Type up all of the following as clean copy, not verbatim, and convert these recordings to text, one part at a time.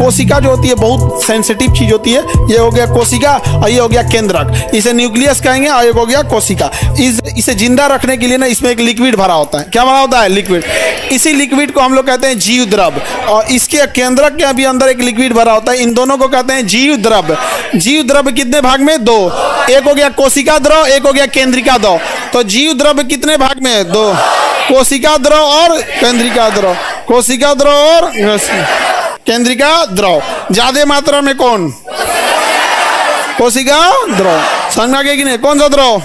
कोशिका जो होती है बहुत सेंसिटिव चीज होती है। ये हो गया कोशिका और ये हो गया केंद्रक, इसे न्यूक्लियस कहेंगे, और ये हो गया कोशिका। इसे जिंदा रखने के लिए ना इसमें एक लिक्विड भरा होता है। क्या भरा होता है? लिक्विड। इसी लिक्विड को हम लोग कहते हैं जीव द्रव, और इसके केंद्रक के भी अंदर एक लिक्विड भरा होता है। इन दोनों को कहते हैं जीव द्रव। जीव द्रव कितने भाग में? दो। एक हो गया कोशिका द्रव, एक हो गया केंद्रिका द्रव। तो जीव द्रव कितने भाग में? दो। कोशिका द्रव और केंद्रिका द्रव। कोशिका द्रव और केंद्रिका द्रव। ज्यादा मात्रा में कौन? कोशिका द्रव। समझ में कि नहीं? कौन सा द्रव?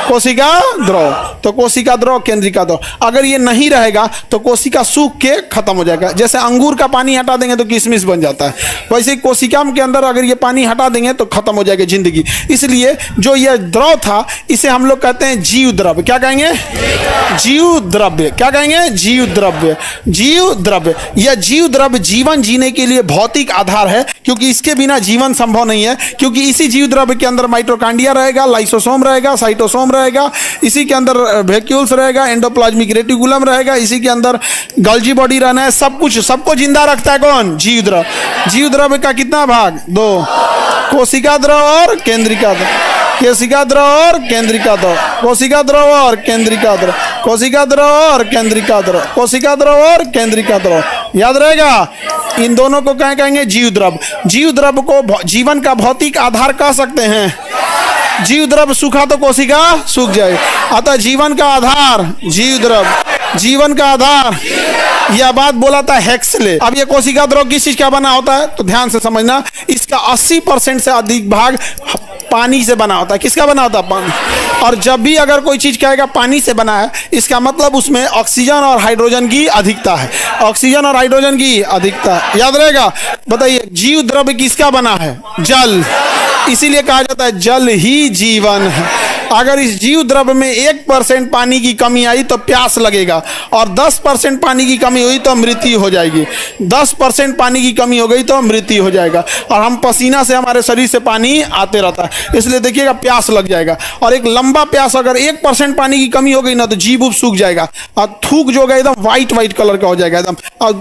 कोशिका द्रव। तो कोशिका द्रव, केंद्रिका द्रव। अगर ये नहीं रहेगा तो कोशिका सूख के खत्म हो जाएगा। जैसे अंगूर का पानी हटा देंगे तो किशमिश बन जाता है, वैसे कोशिका के अंदर अगर ये पानी हटा देंगे तो खत्म हो जाएगी जिंदगी। इसलिए जो ये द्रव था इसे हम लोग कहते हैं जीव द्रव्य। क्या कहेंगे? जीव द्रव्य। क्या कहेंगे? जीव द्रव्य। जीव द्रव्य। यह जीव द्रव्य जीवन जीने के लिए भौतिक आधार है, क्योंकि इसके बिना जीवन संभव नहीं है। क्योंकि इसी जीव द्रव्य के अंदर माइटोकॉन्ड्रिया रहेगा, लाइसोसोम रहेगा, साइटोसोम रहेगा, इसी के अंदर वैक्यूल्स रहेगा, एंडोप्लाज्मिक रेटिकुलम रहेगा, इसी के अंदर गल्जी बॉडी रहना है। सब कुछ, सबको जिंदा रखता है कौन? जीव द्रव्य। जीव द्रव्य का कितना भाग? दो। कोशिका द्रव और केंद्रिका द्रव। कोशिका द्रव और केंद्रिका द्रव। कोशिका द्रव और केंद्रिका द्रव। कोशिका द्रव और केंद्रिका द्रव। कोशिका द्रव और केंद्रिका द्रव। याद रहेगा? इन दोनों को क्या कहेंगे? जीव द्रव। जीव द्रव को जीवन का भौतिक आधार कह सकते हैं। जीव द्रव सूखा तो कोशिका सूख जाए, अतः जीवन का आधार जीव द्रव। जीवन का आधार, यह बात बोला था हेक्सले। अब ये कोशिका द्रव किस चीज का बना होता है तो ध्यान से समझना। इसका 80% से अधिक भाग पानी से बना होता है। किसका बना होता है? पानी। और जब भी अगर कोई चीज कहेगा पानी से बना है, इसका मतलब उसमें ऑक्सीजन और हाइड्रोजन की अधिकता है। ऑक्सीजन और हाइड्रोजन की अधिकता याद रहेगा। बताइए, जीव द्रव्य किसका बना है? जल। इसीलिए कहा जाता है जल ही जीवन है। अगर इस जीव द्रव्य में 1% पानी की कमी आई तो प्यास लगेगा, और 10% पानी की कमी हुई तो मृत्यु हो जाएगी। 10% पानी की कमी हो गई तो मृत्यु हो जाएगा। और हम पसीना से, हमारे शरीर से पानी आते रहता है, इसलिए देखिएगा प्यास लग जाएगा। और एक लंबा प्यास, अगर 1% पानी की कमी हो गई ना तो जीभ उब सूख जाएगा, और थूक जो है एकदम व्हाइट कलर का हो जाएगा एकदम। और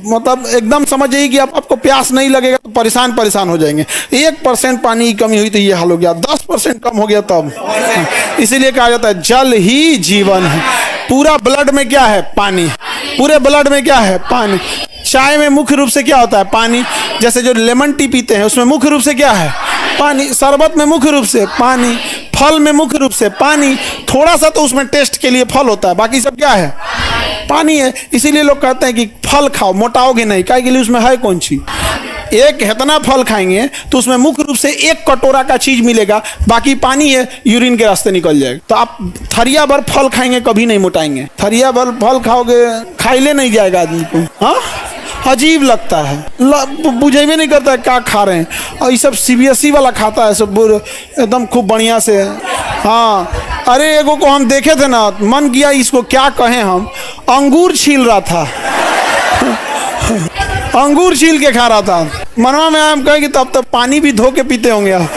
मतलब एकदम समझ जाइए कि आपको प्यास नहीं लगेगा तो परेशान हो जाएंगे। 1% पानी की कमी हुई तो ये हाल हो गया, 10% कम हो गया तब। इसीलिए कहा जाता है जल ही जीवन है। पूरा ब्लड में क्या है? पानी। पूरे ब्लड में क्या है? पानी। चाय में मुख्य रूप से क्या होता है? पानी। जैसे जो लेमन टी पीते हैं उसमें मुख्य रूप से क्या है? पानी। शरबत में मुख्य रूप से पानी। फल में मुख्य रूप से पानी। थोड़ा सा तो उसमें टेस्ट के लिए फल होता है, बाकी सब क्या है? पानी है। इसीलिए लोग कहते हैं कि फल खाओ, मोटाओगे नहीं। काहे के लिए? उसमें है कौन चीज? एक इतना फल खाएंगे तो उसमें मुख्य रूप से 1 कटोरा का चीज मिलेगा, बाकी पानी है, यूरिन के रास्ते निकल जाएगा। तो आप थरिया भर फल खाएंगे कभी नहीं मोटाएंगे। थरिया भर फल खाओगे, खाइले नहीं जाएगा आदमी को। हाँ, अजीब लगता है, बुझेबे नहीं करता है क्या खा रहे हैं। और ये सब CBSE वाला खाता है सब एकदम खूब बढ़िया से। हाँ, अरे एगो को हम देखे थे ना, मन किया इसको क्या कहें, हम अंगूर छील रहा था अंगूर छील के खा रहा था। मनवा में हम कहे कि तब पानी भी धो के पीते होंगे आप।